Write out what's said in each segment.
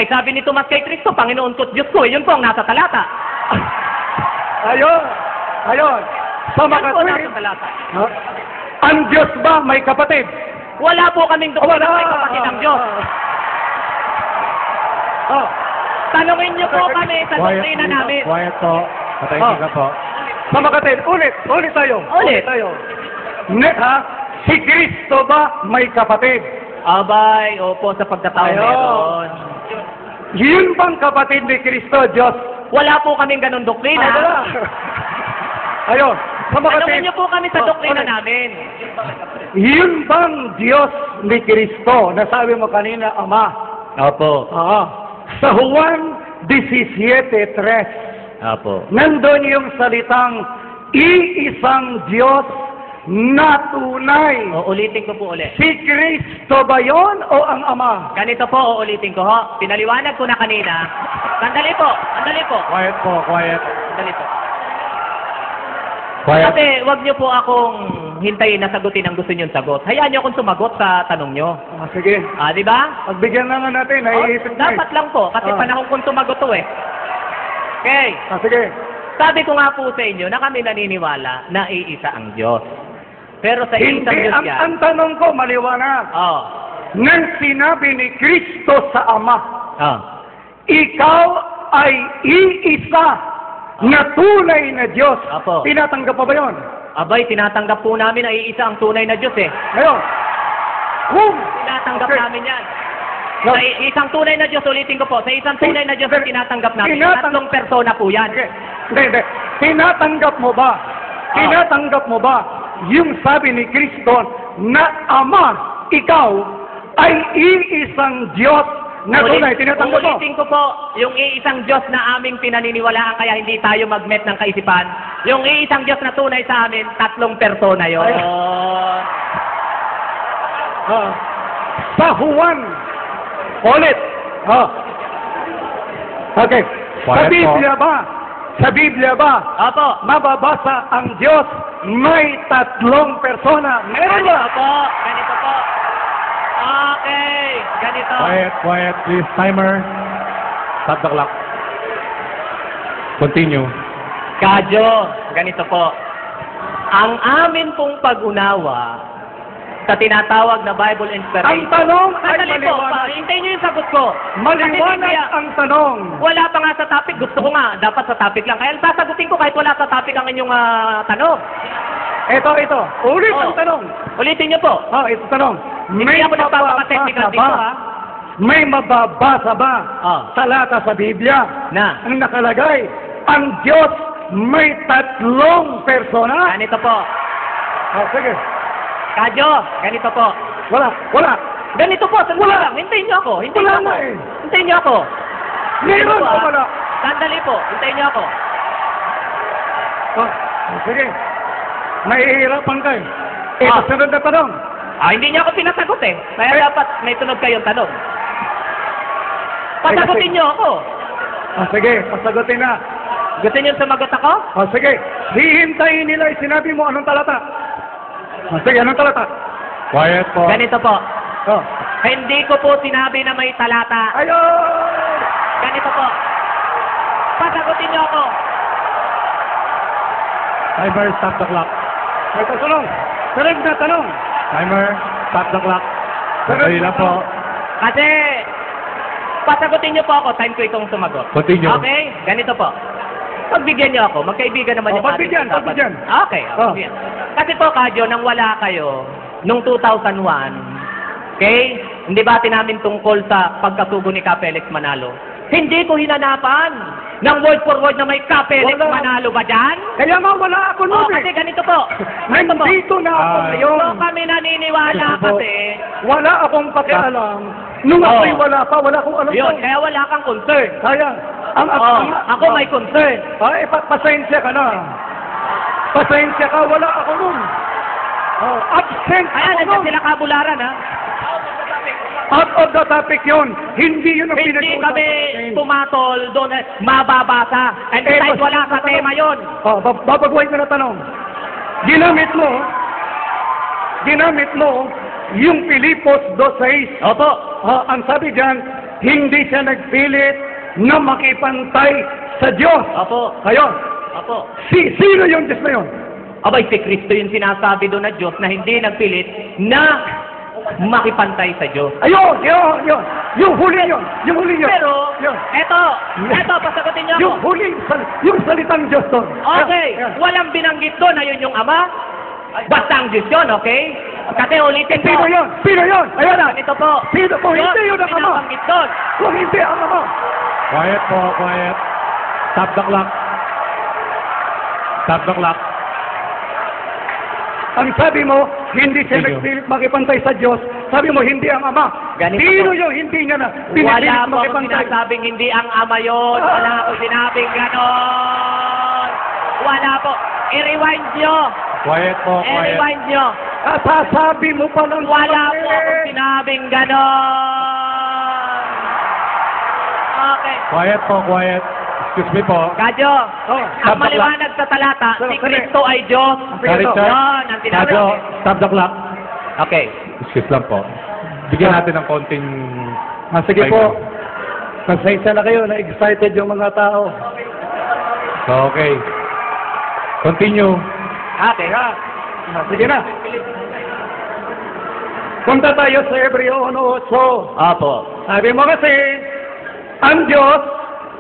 Ay sabi ni Tomas kay Kristo, Panginoon ko't Diyos ko, yun po ang nasa talata. Ayun. Ayun. Sa Yan po makatwid, nasa talata. ang Diyos ba may kapatid? Wala po kaming doktrina may kapatid ng Diyos. Oh. Tanungin niyo po kami sa doktrina namin. Quiet po. Patahimik ka po. Sa makatwid, ulit tayo. Ulit. Tayo. Si Kristo ba may kapatid? Abay, opo, sa pagkatao Ayun. meron. Yun bang kapatid ni Kristo, Diyos? Wala po kaming ganun doktrina. Ayun. Sa makatwid. Tanungin niyo po kami sa doktrina ulit. namin. Yun bang Diyos ni Kristo? Nasabi mo kanina, Ama. Opo. Sa Juan 17:3, Opo. nandun yung salitang iisang Diyos na tunay. Ulitin ko po ulit. Si Kristo ba yon o ang Ama? Ganito po, uulitin ko ho. Pinaliwanag ko na kanina. Sandali po, sandali po. Quiet po, quiet. Sandali po. Quiet. Kasi wag niyo po akong hintayin na sagutin ang gusto niyong sagot. Hayaan niyo akong sumagot sa tanong niyo. Sige. Di ba? Pagbigyan na nga natin, naiisip na. Dapat lang po, kasi panahon kong sumagot to eh. Okay. Sige. Sabi ko nga po sa inyo na kami naniniwala na iisa ang Diyos. Pero sa Hindi, iisang Diyos yan. ang tanong ko, maliwanag. Nang sinabi ni Kristo sa Ama, ikaw ay iisa na tunay na Diyos. Apo. Tinatanggap pa ba yun? Abay, tinatanggap po namin na iisa ang tunay na Diyos eh. Ngayon, kung Tinatanggap Okay. namin yan. No. Sa isang tunay na Diyos, ulitin ko po, sa isang tunay na Diyos na tinatanggap namin, tatlong persona po yan. Hindi. Tinatanggap mo ba? Tinatanggap mo ba yung sabi ni Kristo na Ama, ikaw ay iisang Diyos na tunay? Tinatanggap mo? Ulitin ko po, yung iisang Diyos na aming pinaniniwalaan kaya hindi tayo mag-met ng kaisipan. Yung iisang Diyos na tunay sa amin, tatlong persona yun. Sa Juan. Ulit. Okay. Sa Quiet Biblia ba? Sa Biblia ba? Opo. Mababasa ang Diyos may tatlong persona. Meron Ganito ba? po. Ganito po. Okay. Ganito. Quiet, quiet, please. Timer. Stop the clock. Continue. Kadyo. Ganito po. Ang amin pong pag-unawa sa tinatawag na Bible Ang inspiration. tanong ay Sandali po. maliwanag. Hintayin niyo yung sagot ko. Maliwanag Kasi ang tanong. wala pa nga sa topic. Gusto ko nga, dapat sa topic lang. Kaya sasagutin ko kahit wala sa topic ang inyong tanong. Ito. Ulit Oh. ang tanong. Ulitin niyo po. Ito tanong. Hindi ako nagpapaka-technical dito, ha? May mababasa ba sa lata sa Biblia Na. ang nakalagay? Ang Diyos may tatlong persona? Ganito po. Sige. Kadyo, ganito po. Wala. Ganito po, sandali Wala. lang. Hintayin niyo ako. Hintayin Wala niyo ako. nga eh. Hintayin niyo ako. Meron Ganito po, o ah. wala? Sandali po. Hintayin niyo ako. Sige. Nahihirapan kayo. Ah. Sunod na tanong. Hindi niyo ako pinasagot eh. Kaya dapat may tunog kayong tanong. Pasagutin niyo ako. Sige, pasagutin na. Gusto niyo sumagot ako? Sige. Hihintayin nila sinabi mo anong talata. Sige, anong talata? Quiet po. Ganito po. Oh. Hindi ko po sinabi na may talata. Ayun! Ganito po. Pasagutin niyo ako. Timer, stop the clock. May tanong. Sunod na tanong. Timer, stop the clock. Sunod Sandali na lang po. tanong. Kasi, pasagutin niyo po ako. Time ko itong sumagot. Continue. Okay? Ganito po. Pagbigyan niyo ako. Magkaibigan naman yung pagbigyan. Okay. Pagbigyan. Kasi po, Kadyo, nang wala kayo, nung 2001, okay? Hindi ba namin tungkol sa pagkasugo ni Felix Manalo? Hindi ko hinanapan ng word for word na may Felix Wala. Manalo ba dyan? Kaya nga wala ako nun Kasi ganito po. Ganito po. Nandito na ako ngayon. So kami naniniwala Gusto po. kasi, Wala akong pakialam. Nung Oo. ako'y wala pa, wala akong alam. yun, kaya wala kang concern. Kaya, Ako may concern. Pasensya ka na. Pasensya ka, wala ako nun. Absent Kaya ako nandiyan nun. sila kabularan, ha? Out of the topic yun. Hindi yun ang Hindi pinag-uusapan kami natin. pumatol doon, mababasa. And besides, wala sa tema yun. Babaguhin ko na tanong. Ginamit mo yung Pilipos 2:6. Opo. Ang sabi dyan, hindi siya nagpilit na makipantay sa Diyos. Opo. Ngayon, Opo. sino yung Diyos na yun? Abay, si Kristo yung sinasabi doon na Diyos na hindi nagpilit na makipantay sa Diyos. Ayun, yun. Yung huli yun. Pero, Yun. eto, pasagutin niyo Yung ako. huli, yung salitang Diyos doon. Okay, Yan. walang binanggit doon na yun yung Ama. Basta ang Diyos yun, okay? Kasi ulitin Sino ko. yun? Sino yun? Ayun na. Ito po. Sino po? Diyos, Hindi yun ang Ama. binabanggit doon. Kung hindi ang Ama. Quiet po, quiet. Stop the clock. Stop the clock. Ang sabi mo, hindi siya Sino? nagpilit makipantay sa Diyos. Sabi mo, hindi ang Ama. Ganito Sino po. yung hindi niya na Wala pinipilit po akong makipantay? sinasabing hindi ang Ama yun. Wala akong sinabing ganon. Wala po. I-rewind nyo. Quiet po, quiet. I-rewind nyo. Sasabi mo pa lang. Wala po akong sinabing ganon. Okay. Quiet po, quiet. Excuse me po. Kadyo, Oh, ang maliwanag sa talata, si Kristo ay Diyos. Sorry, sir. Yun, ang sinabi. Kadyo, stop the clock. Okay. Excuse lang po. Bigyan natin ng konting... Sige po. Pasensya na kayo, na-excited yung mga tao. Okay. Continue. Okay. Sige na. Punta tayo sa Hebreo 1:8. Opo. Sabi mo kasi, ang Diyos,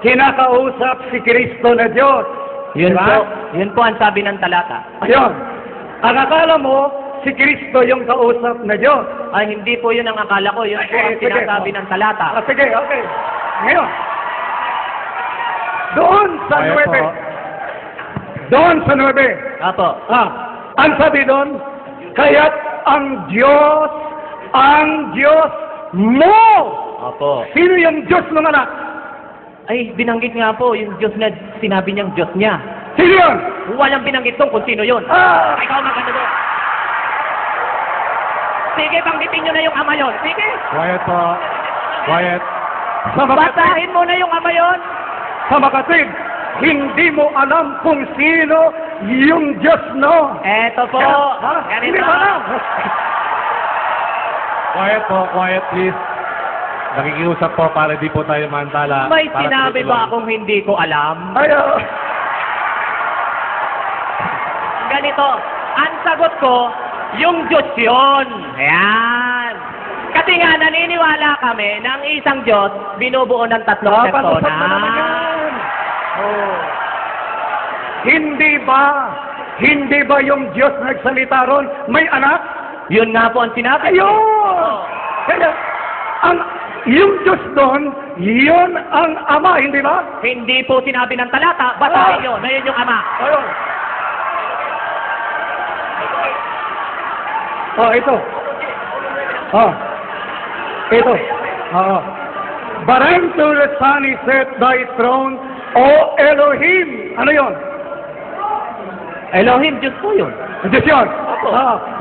kinakausap si Kristo na Diyos. Yun Diba? po. Yun po ang sabi ng talata. Ayun. Ang akala mo, si Kristo yung kausap na Diyos. Ay, hindi po yun ang akala ko. Yun po ang Sige. sinasabi ng talata. Sige, okay. Ngayon, doon sa Quiet 9. po. Doon sa 9. Opo. Ang sabi doon, kaya't ang Diyos mo. Opo. Sino yung Diyos ng anak? Ay, binanggit nga po yung Diyos na sinabi niyang Diyos niya. Sino yun? Walang binanggit doon kung sino yun. Ikaw maganda doon. Sige, banggitin niyo na yung Ama yun. Sige. Quiet po. Quiet. Sa makatid, Basahin mo na yung Ama yun. sa makatid, hindi mo alam kung sino yung Diyos, no? Eto po. Hindi Ganito. mo alam. Quiet po, quiet please. Nakikiusap po para di po tayo mantala. May Para sinabi tuloy-tuloy. ba akong hindi ko alam? Ayaw. Ganito, ang sagot ko, yung Diyos yun. Ayan. Kasi nga, naniniwala kami na ang isang Diyos, binubuo ng tatlong Pag-usap persona. na naman yan. Oh. Hindi ba yung Diyos nagsalita ron, may anak? Yun nga po ang sinabi. Ayun! Oh. Kaya, yung Diyos doon, yun ang Ama, hindi ba? Hindi po sinabi ng talata, basahin nyo, na yun yung Ama. Ayun. Ito. Ito. But unto the Son is set thy throne, O Elohim. Ano yun? Elohim, Diyos po yun. Diyos yun. Opo.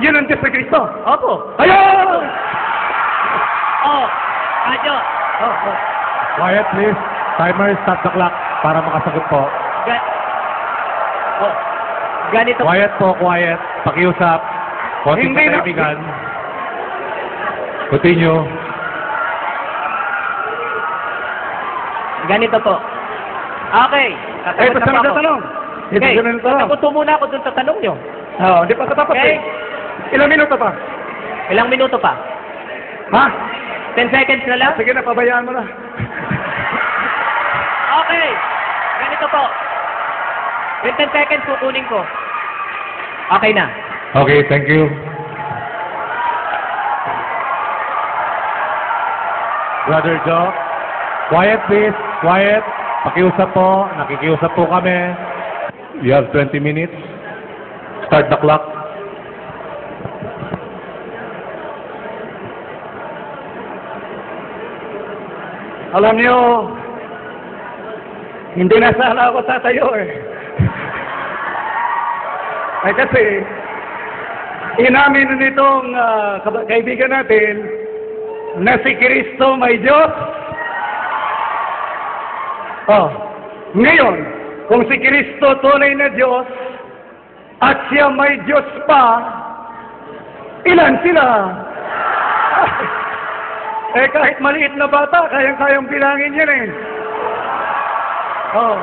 Yun ang Diyos na Kristo. Opo. Ayun! Oh, Kadyo. Quiet please. Timer, stop the clock para makasagot po. Oh, ganito. Quiet po, quiet. Pakiusap. Konting Hindi na- katahimikan. Continue. Ganito po. Okay. Ito Sasagot sa na po ako. nagtatanong. Ito Okay. sa nagtatanong. Saguto muna ako dun sa tanong nyo. Hindi pa katapos Okay. Ilang minuto pa? Ilang minuto pa? Ha? 10 seconds na lang? Sige na, pabayaan mo na. Okay. Ganito po. Yung 10 seconds kukunin ko. Okay na. Okay, thank you. Brother Joe, quiet please, quiet. Pakiusap po, nakikiusap po kami. You have 20 minutes. Start the clock. Alam niyo, hindi na sana ako tatayo eh. Ay kasi, inamin nitong kaibigan natin na si Kristo may Diyos. Ngayon, kung si Kristo tunay na Diyos at siya may Diyos pa, ilan sila? Eh kahit maliit na bata, kayang-kayang bilangin yan eh. Oh.